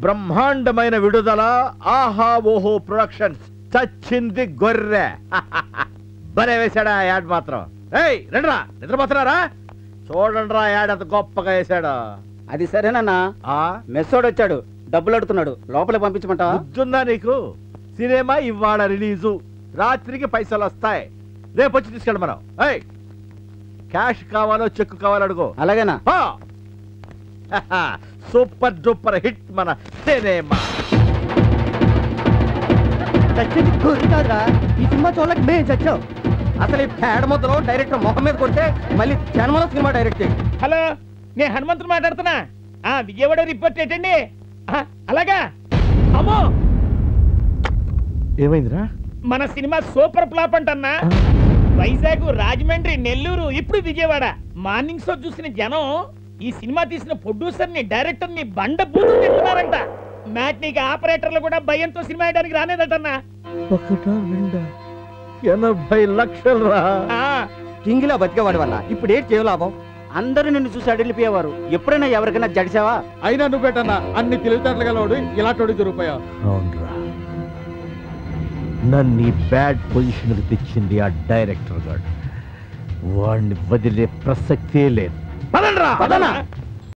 బ్రహ్మాండమైన విడుదల ఆహా ఓహో ప్రొడక్షన్స్ చచ్చింది గొర్రె. భలే వేశాడా యాడ్ మాత్రం. ఏయ్ రండ్రా, నిద్రపోతున్నారా? చూడండిరా యాడ్ అంత గొప్పగా వేశాడు. అది సరేనన్నా, మెస్సోడు వచ్చాడు, డబ్బులు అడుగుతున్నాడు, లోపల పంపించమంటా? గుర్తుందా నీకు? సినిమా ఇవాళ రిలీజు, రాత్రికి పైసలు వస్తాయి, రేపు వచ్చి తీసుకెళ్ళి మనం. ఏయ్ క్యాష్ కావాలో చెక్ కావాలో అడుగు. అలాగేనా? సూపర్ డూపర్ హిట్ మన సినిమా. చచ్చింది గొర్రె కాదురా, ఈ సినిమా చూడలేక మేము చచ్చాం. అసలు ఈ పేడ ముద్దలో డైరెక్టర్ మొహం మీద కొడితే మళ్ళీ జన్మలో సినిమా డైరెక్ట్. హలో, నేను హనుమంతుడు మాట్లాడుతున్నా. విజయవాడ రిపోర్ట్ ఏంటండి? అలాగా? అమ్మో, ఏమైందిరా? మన సినిమా సూపర్ ఫ్లాప్ అంటన్నా. వైజాగ్, రాజమండ్రి, నెల్లూరు, ఇప్పుడు విజయవాడ. మార్నింగ్ షో చూసిన జనం ఈ సినిమా తీసిన ప్రొడ్యూసర్ ని, డైరెక్టర్ ని బండ బూతు తింటున్నారంట. మ్యాట్నీకి ఆపరేటర్లు కూడా భయంతో సినిమా వేయడానికి రానేదటన్నా. 80 లక్షలు రా. కింగిలా బతికేవాడు వల్ల ఇప్పుడు ఏంటి చేయ లాభం? అందరూ నిన్ను చూసి అడిగిపోయేవారు. ఎప్పుడైనా ఎవరికైనా జడిసావా? అయినా నువ్వు పెట్టన్నా, అన్ని తెలివితేటలు గలవాడు ఇలాంటి దొరికిపోయావు. అవునరా, నన్ను ఈ బ్యాడ్ పొజిషన్కి తెచ్చింది ఆ డైరెక్టర్ గారు. వాడిని వదిలే ప్రసక్తే లేదు. పదండ్రా.